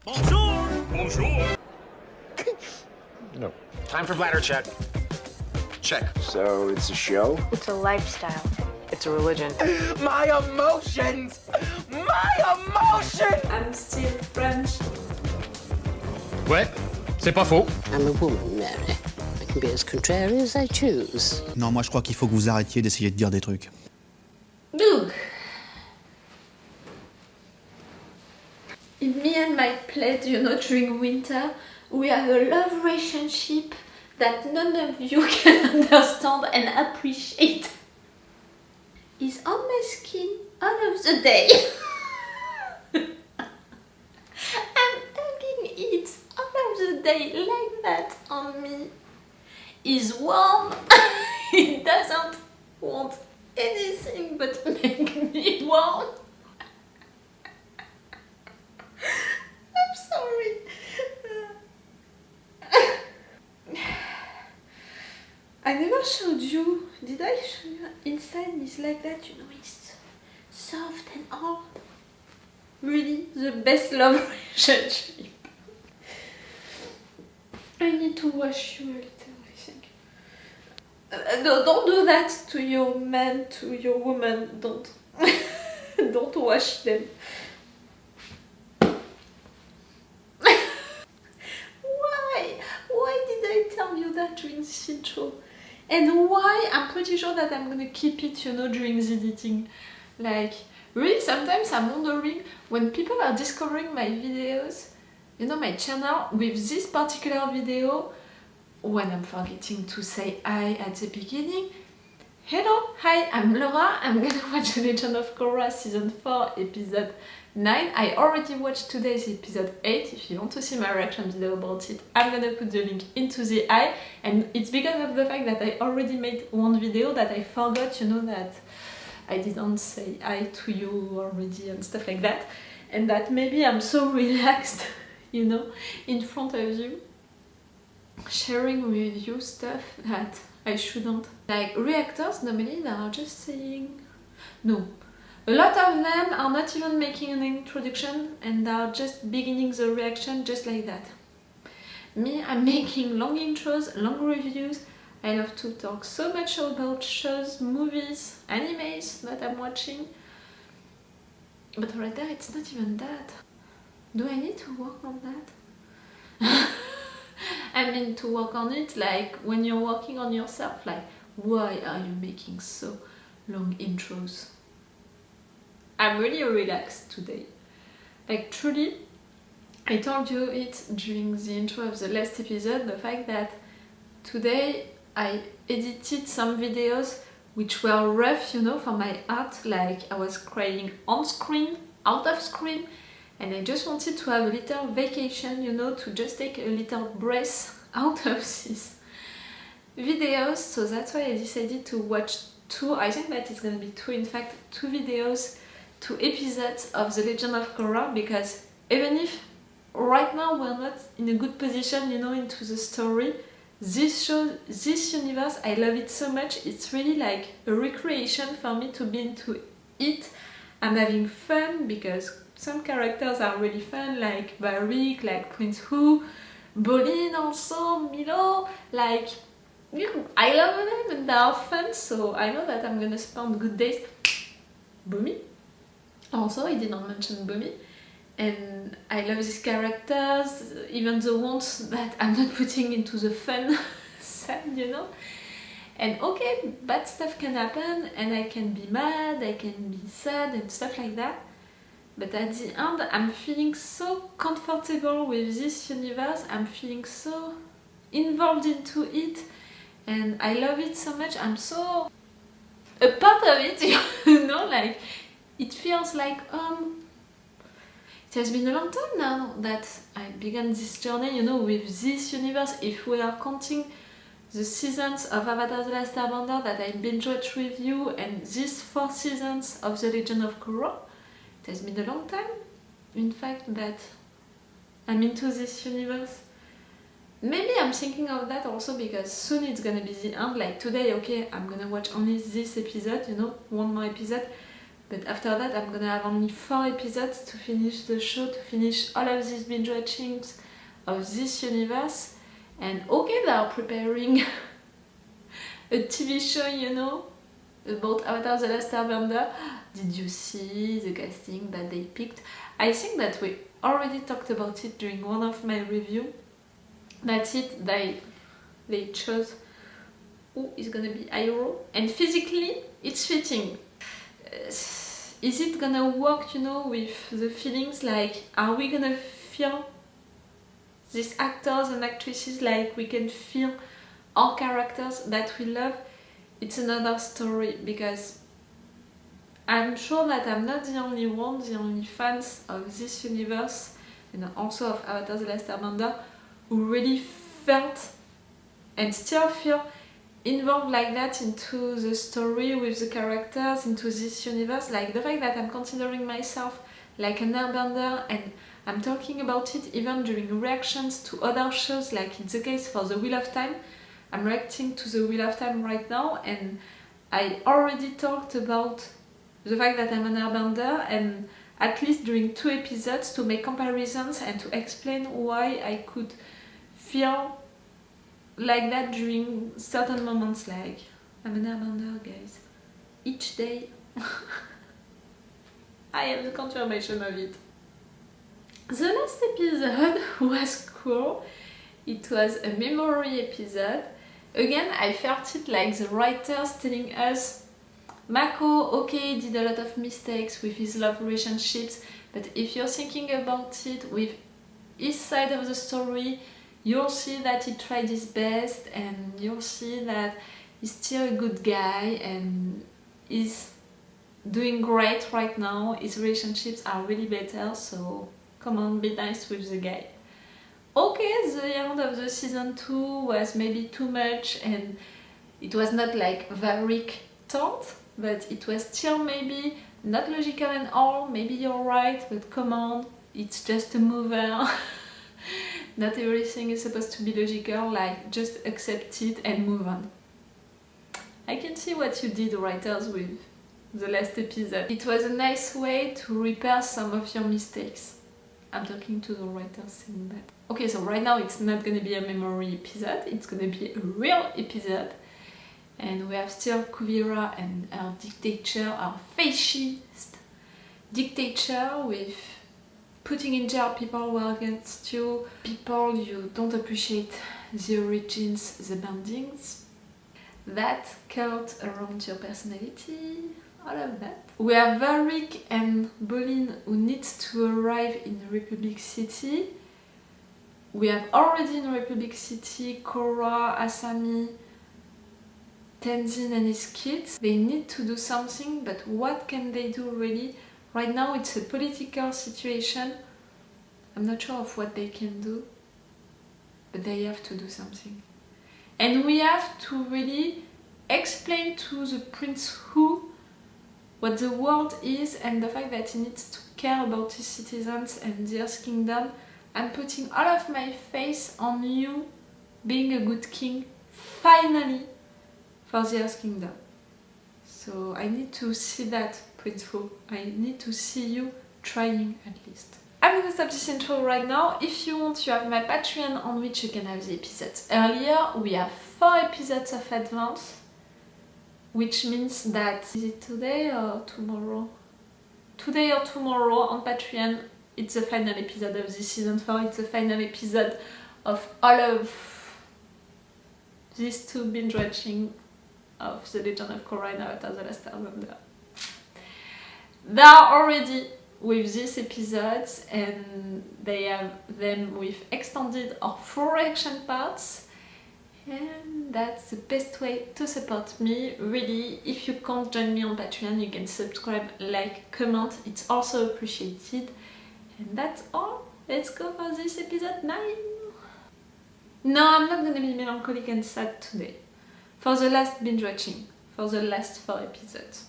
Bonjour! Bonjour! No. Time for bladder check. Check. So it's a show? It's a lifestyle. It's a religion. My emotions! My emotions! I'm still French. Ouais, c'est pas faux. I'm a woman, Mary. I can be as contrary as I choose. Non, moi je crois qu'il faut que vous arrêtiez d'essayer de dire des trucs. Look. Me and my pet, during winter, we have a love relationship that none of you can understand and appreciate. He's on my skin all of the day. I'm hugging it all of the day like that on me. He's warm. He doesn't want anything but make me warm. I'm sorry. I never showed you. Did I show you? Inside is like that, it's soft and all. Really, the best love relationship. I need to wash you a little, I think. No, don't do that to your man, to your woman. Don't. Don't wash them. Why did I tell you that during this intro? And why? I'm pretty sure that I'm gonna keep it, during the editing. Like, really, sometimes I'm wondering, when people are discovering my videos, my channel, with this particular video, when I'm forgetting to say hi at the beginning. Hello, hi, I'm Laura. I'm gonna watch The Legend of Korra Season 4, Episode 9. I already watched today's Episode 8. If you want to see my reaction video about it, I'm gonna put the link into the eye. And it's because of the fact that I already made one video that I forgot, that I didn't say hi to you already and stuff like that. And that maybe I'm so relaxed, in front of you, sharing with you stuff that I shouldn't. Like, reactors, normally they are just saying no. A lot of them are not even making an introduction and they are just beginning the reaction just like that. Me, I'm making long intros, long reviews. I love to talk so much about shows, movies, animes that I'm watching. But right there, it's not even that. Do I need to work on that? I mean, to work on it, like when you're working on yourself, like, why are you making so long intros? I'm really relaxed today. Like, truly, I told you it during the intro of the last episode, the fact that today I edited some videos which were rough, for my art, like I was crying on screen, out of screen, and I just wanted to have a little vacation, to just take a little breath out of these videos. So that's why I decided to watch I think that it's gonna be two videos, 2 episodes of The Legend of Korra, because even if right now we're not in a good position, into the story, this show, this universe, I love it so much. It's really like a recreation for me to be into it. I'm having fun because some characters are really fun, like Barrick, like Prince Hu, Bolin also, Milo, like, I love them and they are fun, so I know that I'm gonna spend good days. Bumi. Also, I did not mention Bumi. And I love these characters, even the ones that I'm not putting into the fun side, And okay, bad stuff can happen, and I can be mad, I can be sad and stuff like that. But at the end, I'm feeling so comfortable with this universe, I'm feeling so involved into it, and I love it so much, I'm so a part of it, like, it feels like, it has been a long time now that I began this journey, with this universe. If we are counting the seasons of Avatar The Last Airbender that I binge-watched with you, and these 4 seasons of The Legend of Korra, it has been a long time, in fact, that I'm into this universe. Maybe I'm thinking of that also because soon it's gonna be the end. Like today, okay, I'm gonna watch only this episode, one more episode. But after that I'm gonna have only 4 episodes to finish the show, to finish all of these binge watchings of this universe. And okay, they are preparing a TV show, you know, about Avatar The Last Airbender. Did you see the casting that they picked? I think that we already talked about it during one of my reviews. That's it, they chose who is gonna be Iroh, and physically it's fitting. Is it gonna work, you know, with the feelings? Like, are we gonna feel these actors and actresses like we can feel our characters that we love? It's another story, because I'm sure that I'm not the only one, the only fans of this universe and also of Avatar The Last Airbender who really felt and still feel involved like that into the story with the characters, into this universe. Like the fact that I'm considering myself like an airbender and I'm talking about it even during reactions to other shows, like it's the case for The Wheel of Time. I'm reacting to The Wheel of Time right now, and I already talked about the fact that I'm an airbender, and at least during 2 episodes to make comparisons and to explain why I could feel like that during certain moments. Like, I'm an airbender, guys. Each day I have the confirmation of it. The last episode was cool. It was a memory episode. Again, I felt it like the writers telling us Mako, okay, did a lot of mistakes with his love relationships, but if you're thinking about it with his side of the story, you'll see that he tried his best, and you'll see that he's still a good guy and he's doing great right now. His relationships are really better, so come on, be nice with the guy. Okay, the end of the season 2 was maybe too much, and it was not like Varric thought, but it was still maybe not logical at all. Maybe you're right, but come on, it's just a mover. Not everything is supposed to be logical, like just accept it and move on. I can see what you did, writers, with the last episode. It was a nice way to repair some of your mistakes. I'm talking to the writers saying that. Okay, so right now it's not gonna be a memory episode, it's gonna be a real episode. And we have still Kuvira and our dictator, our fascist dictator, with putting in jail people who are against you, people you don't appreciate the origins, the bindings, that cult around your personality, all of that. We have Varric and Bolin who needs to arrive in Republic City. We have already in Republic City Korra, Asami, Tenzin and his kids. They need to do something, but what can they do really? Right now it's a political situation. I'm not sure of what they can do, but they have to do something. And we have to really explain to the Prince Wu what the world is and the fact that he needs to care about his citizens and the Earth Kingdom. I'm putting all of my faith on you being a good king, finally, for the Earth Kingdom. So I need to see that, Prince Wu. I need to see you trying at least. I'm gonna stop this intro right now. If you want, you have my Patreon on which you can have the episodes earlier. We have 4 episodes of advance, which means that, is it today or tomorrow? Today or tomorrow on Patreon, it's the final episode of this season 4. It's the final episode of all of these 2 binge watching of The Legend of Korra and Avatar The Last Airbender. They are already with these episodes, and they have them with extended or full reaction parts, and that's the best way to support me, really. If you can't join me on Patreon, you can subscribe, like, comment, it's also appreciated. And that's all. Let's go for this episode 9. No, I'm not gonna be melancholic and sad today. For the last binge watching, for the last 4 episodes.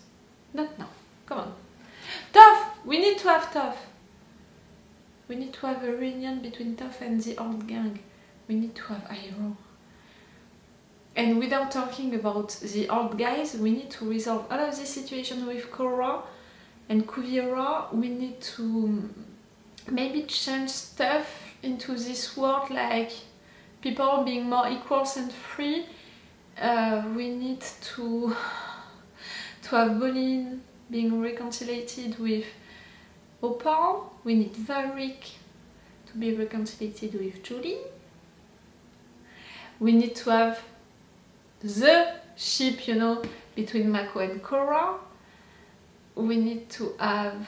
Not now. Come on. Toph! We need to have Toph. We need to have a reunion between Toph and the old gang. We need to have Iroh. And without talking about the old guys, we need to resolve all of this situation with Korra And Kuvira, we need to maybe change stuff into this world, like people being more equal and free. We need to have Bolin being reconciled with Opal. We need Varric to be reconciled with Julie. We need to have the ship, you know, between Mako and Korra. We need to have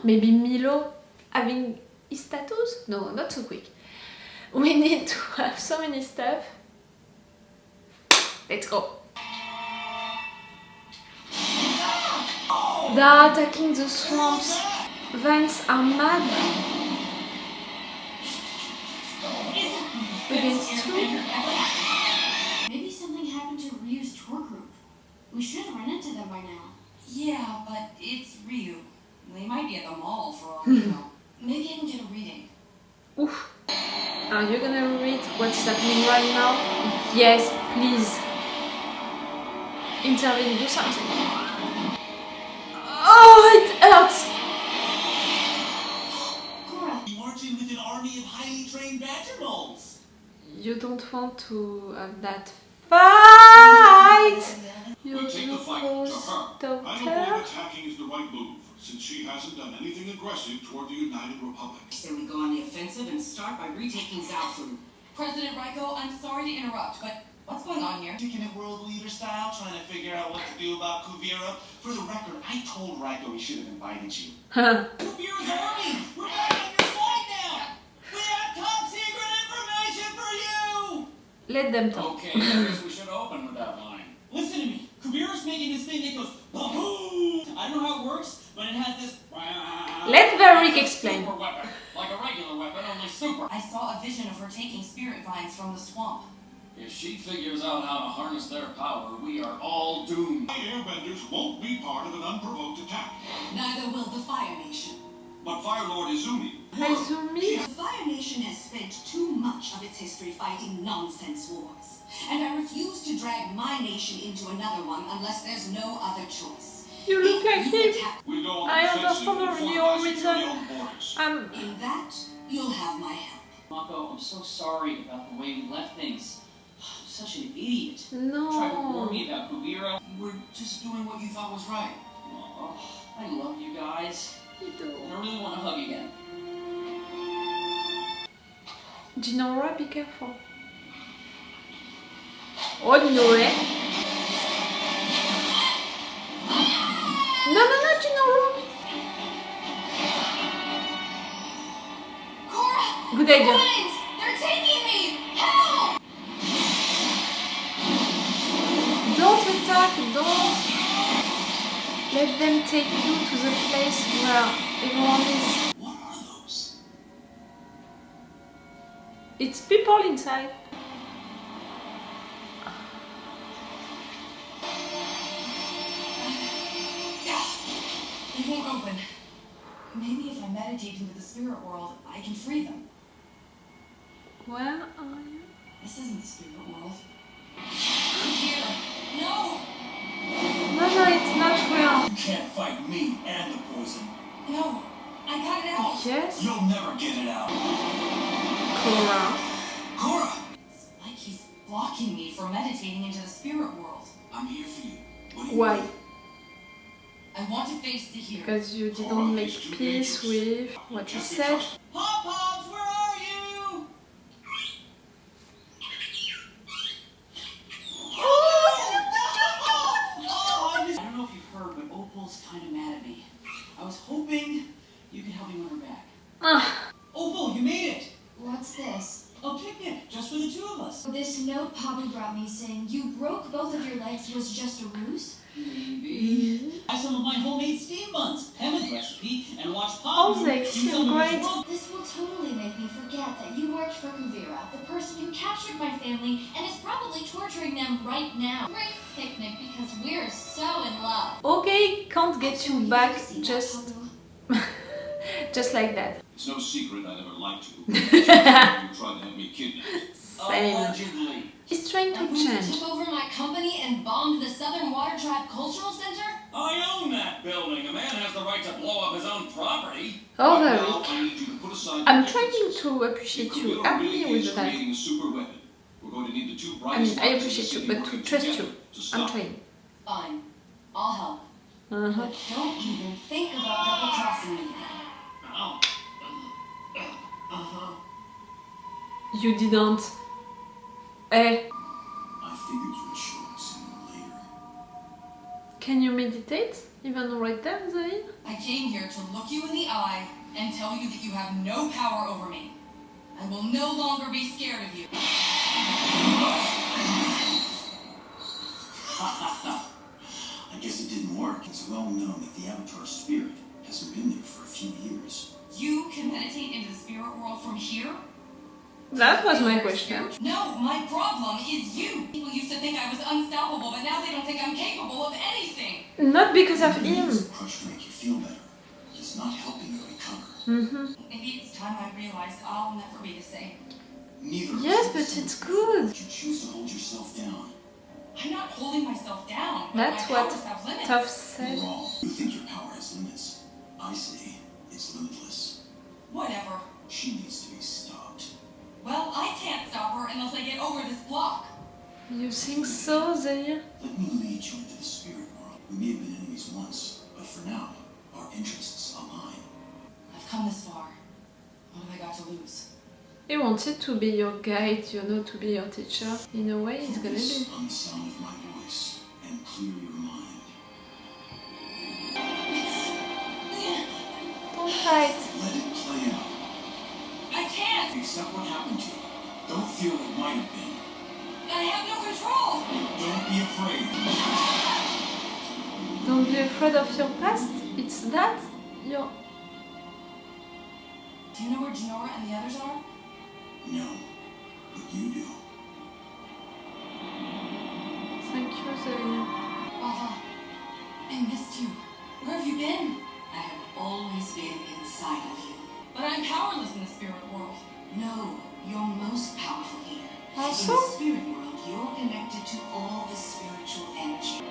maybe Milo having his tattoos? No, not so quick. We need to have so many stuff. Let's go. They are attacking the swamps. Vines are mad. Against two. Maybe something happened to Ryu's tour group. We should have run into them by now. Yeah, but it's Ryu. They might be at the mall for all we know. Maybe I can get a reading. Oof. Are you gonna read what's happening right now? Yes, please. Intervene, do something. Oh, it hurts! Korra, Marching with an army of highly trained badger moles. You don't want to have that fight! We'll take the fight to her. I don't believe Doctor? attacking is the right move, since she hasn't done anything aggressive toward the United Republic. Say we go on the offensive and start by retaking Zaofu. President Raiko, I'm sorry to interrupt, but what's going on here? Chicken at world leader style, trying to figure out what to do about Kuvira. For the record, I told Raiko he should have invited you. Kuvira's army! We're back on your side now! We have top secret information for you! Let them talk. Okay, I guess we should open with that line. Listen to me. Kuvira's making this thing that goes boom. I don't know how it works, but it has this. Let Varric explain. Super weapon, like a regular weapon, only super. I saw a vision of her taking spirit vines from the swamp. If she figures out how to harness their power, we are all doomed. The airbenders won't be part of an unprovoked attack. Neither will the Fire Nation. But Fire Lord Izumi, Izumi? The Fire Nation has spent too much of its history fighting nonsense wars. And I refuse to drag my nation into another one unless there's no other choice. You look like him. we go on I the offensive understand and your fortify security reason. on the borders. In that, you'll have my help. Mako, I'm so sorry about the way we left things. I'm such an idiot. Tried to warn No. me about Kuvira. We're just doing what you thought was right. Oh, I love you guys. You do. And I really want to hug again. Jinora, be careful. Oh no, eh? No, Jinora! Korra! Good idea. Vines! They're taking me! Help! Don't attack, don't. Let them take you to the place where everyone is. What are those? It's people inside. They won't open. Maybe if I meditate into the spirit world, I can free them. Where are you? This isn't the spirit world. Here. No! No, it's not real. You can't fight me and the poison. No! I got it out! Yes? You'll never get it out. Korra. Korra! It's like he's blocking me from meditating into the spirit world. I'm here for you. What do you Why? want? I want to face the hero. Because you didn't make peace with what you said. Pop-Pops, where are you? I don't know if you've heard, but Opal's kind of mad at me. I was hoping you could help me win her back. Ah, Opal, you made it! what's this? A picnic, just for the two of us. This note Poppy brought me saying you broke both of your legs was just a ruse? Maybe. Buy some of my homemade steam buns, Emma's recipe, and watch Oh, Pop they do seem some great. This will totally make me forget that you worked for Kuvira, the person who captured my family and is probably torturing them right now. Great picnic because we're so in love. okay, can't get So you you back see that, just Pablo? just like that. It's no secret I never liked you. You tried to have me kidnapped. Same. Allegedly. He's trying That to person change. took over my company and bombed the Southern Water Tribe Cultural Center? I own that building. A man has the right to blow up his own property. Oh, Now, Eric. I need you to put aside I'm your trying differences. to appreciate If you. Kuvira Help really me with is that. creating a super weapon, we're going to need the two I brightest mean, I minds in the appreciate you, city but to working trust together you. to I'm stop it. trying. Fine. I'll help. Uh-huh. But don't even think about double-crossing me again. Ow. You didn't. Eh, I figured you would show up sooner or later. can you meditate? Even right there, Zayn? I came here to look you in the eye and tell you that you have no power over me. I will no longer be scared of you. I guess it didn't work. It's well known that the Avatar spirit hasn't been there for a few years. You can meditate into the spirit world from here? That was my question. No, my problem is you. People used to think I was unstoppable, but now they don't think I'm capable of anything. Not because of him. Does Crush make you feel better? It's not helping you recover. Mm-hmm. Maybe it's time I realized I'll never be the same. Neither of Yes, us but is it's the good. same. You choose to hold yourself down. I'm not holding myself down. But That's my what powers have limits. Toph said. You're wrong. You think your power has limits. I say it's limitless. Whatever. She needs to be stopped. Well, I can't stop her unless I get over this block. You think so, Zayn? Let me lead you into the spirit world. We may have been enemies once, but for now, our interests align. I've come this far. What have I got to lose? He wanted to be your guide, you know, to be your teacher. In a way, it's gonna Focus be. on the sound of my voice and clear your mind. Don't fight. Let it play out. I can't! Accept what happened to you. Don't feel it might have been. I have no control! Don't be afraid. Don't be afraid of your past. It's that. Your. Do you know where Jinora and the others are? No, but you do. Thank you, Zayn. Rafa, I missed you. Where have you been? I have always been inside of you. But I'm powerless in the spirit world. No, you're most powerful here. Also? In the spirit world, you're connected to all the spiritual energy.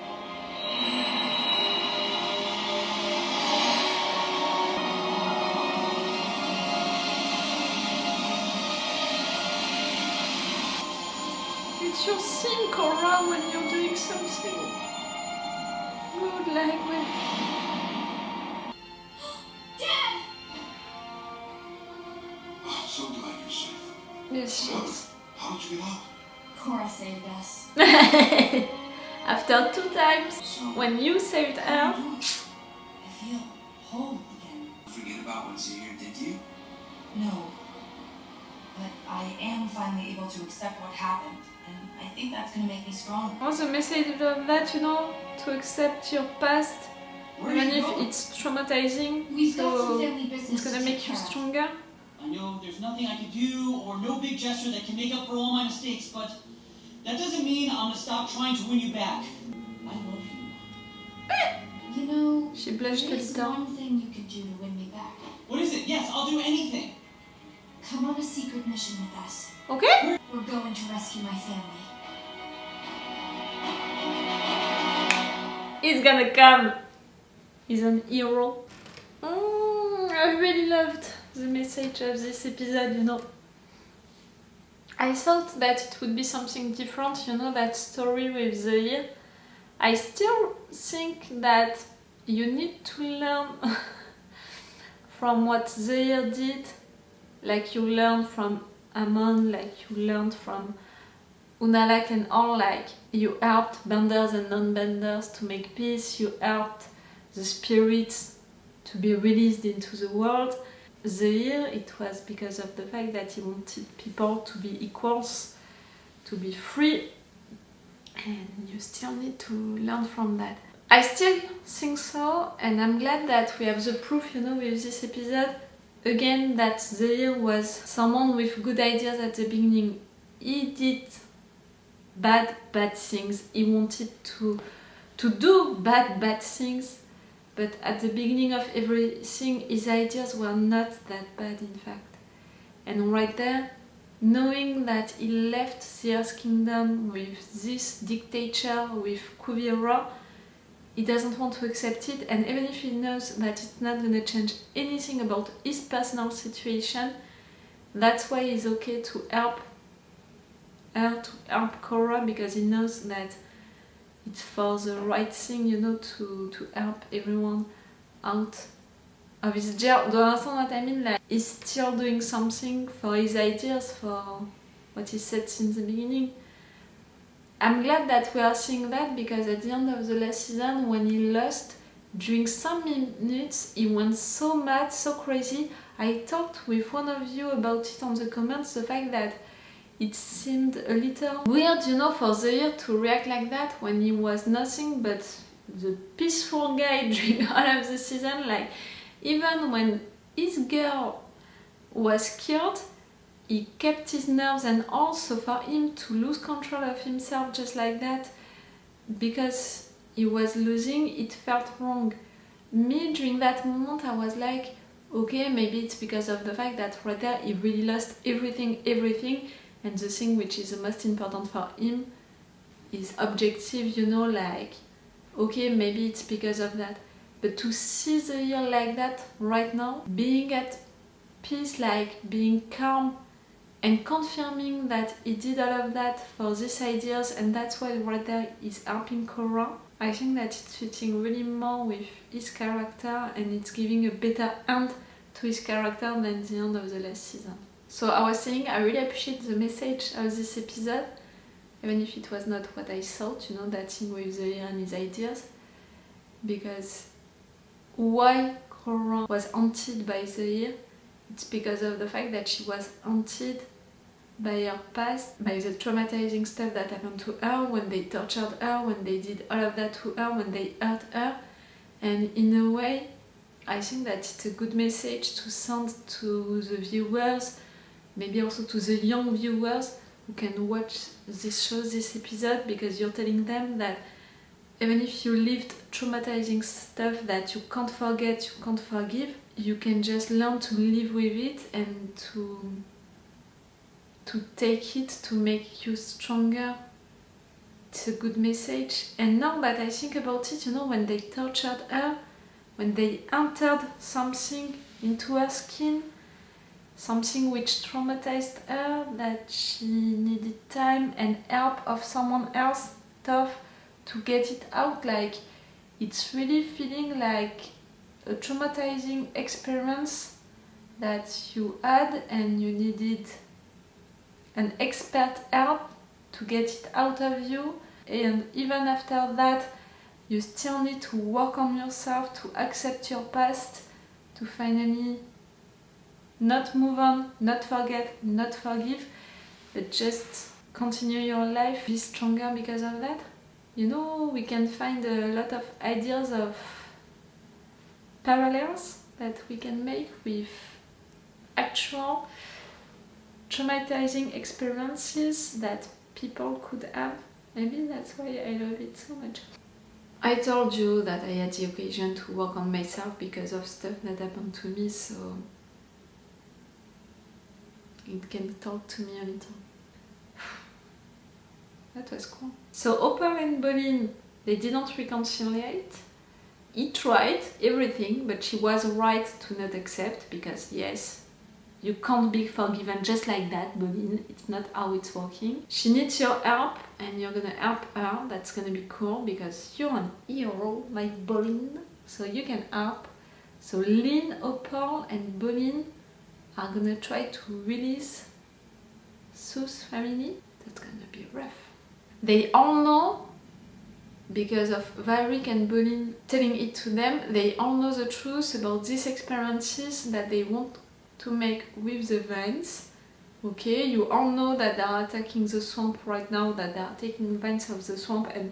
It's your thing, Cora, when you're doing something good, like when. Dad! I'm so glad you're safe. Yes, Well, yes. how did you get up? Cora saved us. After 2 times, So, when you saved her. I feel whole again. forget about what's here, did you? No. But I am finally able to accept what happened, and I think that's gonna make me stronger. What's the message of that, you know? To accept your past, even if it's traumatizing, We've got some so family business it's to gonna take make you care of. stronger. I know there's nothing I can do or no big gesture that can make up for all my mistakes, but that doesn't mean I'm gonna stop trying to win you back. I love you. You know, She blushed a there's little. one thing you could do to win me back. What is it? Yes, I'll do anything. Come on a secret mission with us. Okay? We're going to rescue my family. He's gonna come. He's an hero. I really loved the message of this episode, you know. I thought that it would be something different, you know, that story with Zayn. I still think that you need to learn from what Zayn did, like you learned from Amon, like you learned from Unalaq and all, like you helped benders and non-benders to make peace, you helped the spirits to be released into the world. Zayn, it was because of the fact that he wanted people to be equals, to be free, and you still need to learn from that. I still think so, and I'm glad that we have the proof, you know, with this episode. Again, that Zayn was someone with good ideas at the beginning. He did bad things. He wanted to do bad things, but at the beginning of everything, his ideas were not that bad, in fact. And right there, knowing that he left the Earth Kingdom with this dictator, with Kuvira, he doesn't want to accept it, and even if he knows that it's not gonna change anything about his personal situation, that's why he's okay to help her, to help Cora, because he knows that it's for the right thing, you know, to help everyone out of his jail. Do you understand what I mean? Like, he's still doing something for his ideas, for what he said since the beginning. I'm glad that we are seeing that, because at the end of the last season, when he lost, during some minutes, he went so mad, so crazy. I talked with one of you about it on the comments, the fact that it seemed a little weird, you know, for Zahir to react like that when he was nothing but the peaceful guy during all of the season. Like, even when his girl was killed, he kept his nerves, and also for him to lose control of himself just like that because he was losing, it felt wrong. Me, during that moment, I was like, okay, maybe it's because of the fact that right there he really lost everything, and the thing which is the most important for him is objective, you know, like, okay, maybe it's because of that. But to see the year like that right now, being at peace, like being calm, and confirming that he did all of that for these ideas, and that's why right there is helping Cora. I think that it's fitting really more with his character, and it's giving a better end to his character than the end of the last season. So I was saying, I really appreciate the message of this episode, even if it was not what I thought, you know, that thing with Zahir and his ideas, because why Cora was haunted by Zahir, it's because of the fact that she was haunted by her past, by the traumatizing stuff that happened to her, when they tortured her, when they did all of that to her, when they hurt her. And in a way, I think that it's a good message to send to the viewers, maybe also to the young viewers who can watch this show, this episode, because you're telling them that even if you lived traumatizing stuff that you can't forget, you can't forgive, you can just learn to live with it and to take it to make you stronger. It's a good message. And now that I think about it, you know, when they tortured her, when they entered something into her skin, something which traumatized her, that she needed time and help of someone else, tough, to get it out, like, it's really feeling like a traumatizing experience that you had and you needed an expert help to get it out of you, and even after that you still need to work on yourself, to accept your past, to finally not move on, not forget, not forgive, but just continue your life, be stronger because of that. You know, we can find a lot of ideas of parallels that we can make with actual traumatizing experiences that people could have. Maybe that's why I love it so much. I told you that I had the occasion to work on myself because of stuff that happened to me, so it can talk to me a little. That was cool. So Hopper and Bolin, they didn't reconciliate. He tried everything, but she was right to not accept, because yes, you can't be forgiven just like that, Bolin. It's not how it's working. She needs your help, and you're gonna help her. That's gonna be cool, because you're an hero like Bolin, so you can help. So Lynn, Hopper and Bolin are gonna try to release Sue's family. That's gonna be rough. They all know, because of Varric and Bolin telling it to them, they all know the truth about these experiences that they want to make with the vines. Okay, you all know that they are attacking the swamp right now, that they are taking vines of the swamp and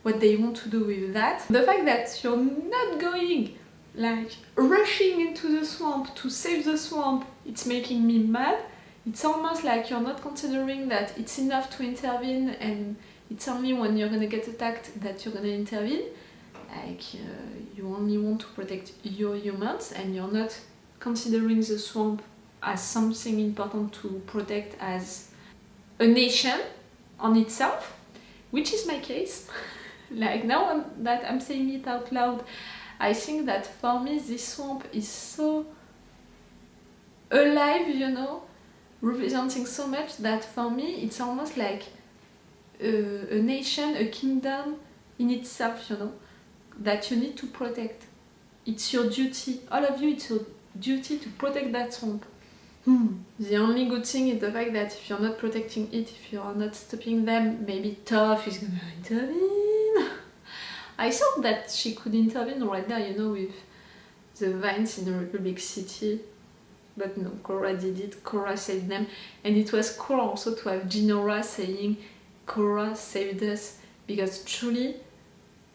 what they want to do with that. The fact that you're not going, like, rushing into the swamp to save the swamp, it's making me mad. It's almost like you're not considering that it's enough to intervene, and it's only when you're gonna get attacked that you're gonna intervene. Like, you only want to protect your humans, and you're not considering the swamp as something important to protect as a nation on itself, which is my case. Like now that I'm saying it out loud, I think that for me this swamp is so alive, you know, representing so much that for me it's almost like a nation, a kingdom in itself, you know, that you need to protect. It's your duty, all of you, it's your duty to protect that swamp. The only good thing is the fact that if you're not protecting it, if you are not stopping them, maybe Toph is gonna intervene. I thought that she could intervene right there, you know, with the vines in Republic City. But no, Korra did it, Korra saved them. And it was cool also to have Jinora saying, Korra saved us. Because truly,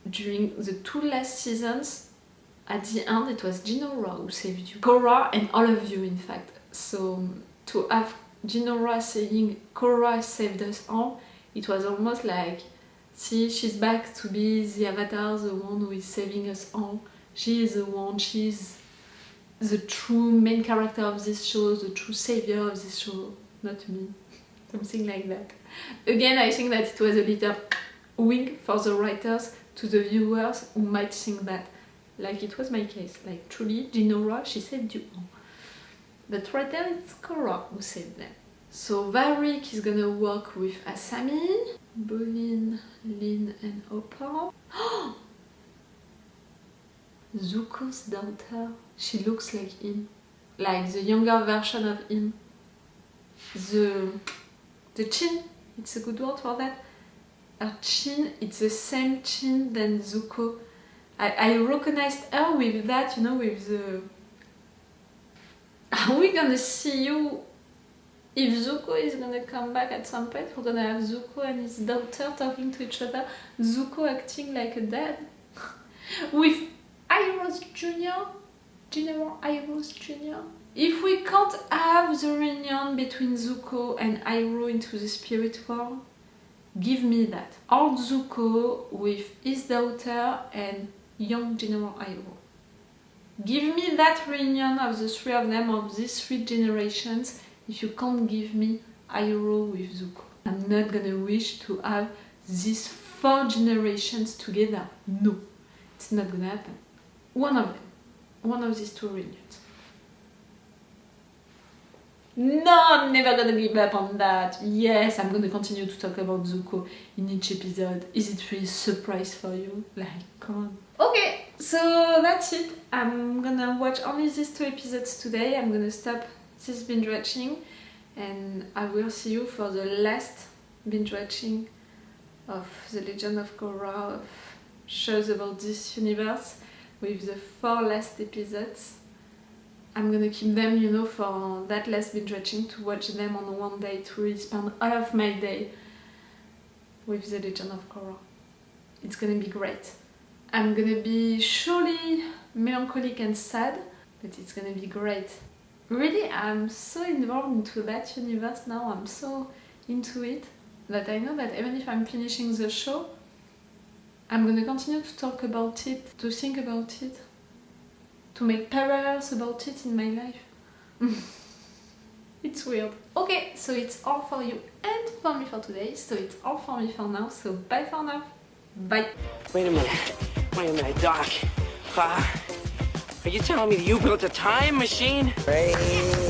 during the 2 last seasons, at the end it was Jinora who saved you. Korra and all of you, in fact. So to have Jinora saying Korra saved us all, it was almost like, see, she's back to be the Avatar, the one who is saving us all. She is the one, she's the true main character of this show, the true savior of this show, not me. Something like that. Again, I think that it was a little wink for the writers to the viewers who might think that. Like it was my case, like truly, Jinora, she saved you all. But right there it's Korra who saved them. So Varrick is gonna work with Asami, Bolin, Lin and Opal. Zuko's daughter, she looks like him. Like the younger version of him. The chin, it's a good word for that. Her chin, it's the same chin than Zuko. I recognized her with that, you know, with the... Are we gonna see you? If Zuko is gonna come back at some point, we're gonna have Zuko and his daughter talking to each other. Zuko acting like a dad. With Iroh Jr. General Iroh Jr. If we can't have the reunion between Zuko and Iroh into the spirit world, give me that. Old Zuko with his daughter and young General Iroh. Give me that reunion of the 3 of them, of these 3 generations, if you can't give me Iroh with Zuko. I'm not gonna wish to have these 4 generations together. No, it's not gonna happen. One of them. One of these 2 reunions. No, I'm never gonna give up on that. Yes, I'm gonna continue to talk about Zuko in each episode. Is it really a surprise for you? Like, come on. Okay, so that's it. I'm gonna watch only these 2 episodes today. I'm gonna stop this binge watching and I will see you for the last binge watching of The Legend of Korra, of shows about this universe, with the 4 last episodes. I'm gonna keep them, you know, for that last binge watching, to watch them on one day, to really spend all of my day with The Legend of Korra. It's gonna be great. I'm gonna be surely melancholic and sad, but it's gonna be great. Really, I'm so involved into that universe now, I'm so into it, that I know that even if I'm finishing the show, I'm gonna continue to talk about it, to think about it, to make parallels about it in my life. It's weird. Okay, so it's all for you and for me for today, so it's all for me for now, so bye for now. Bye. Wait a minute, Doc. Are you telling me that you built a time machine? Hey.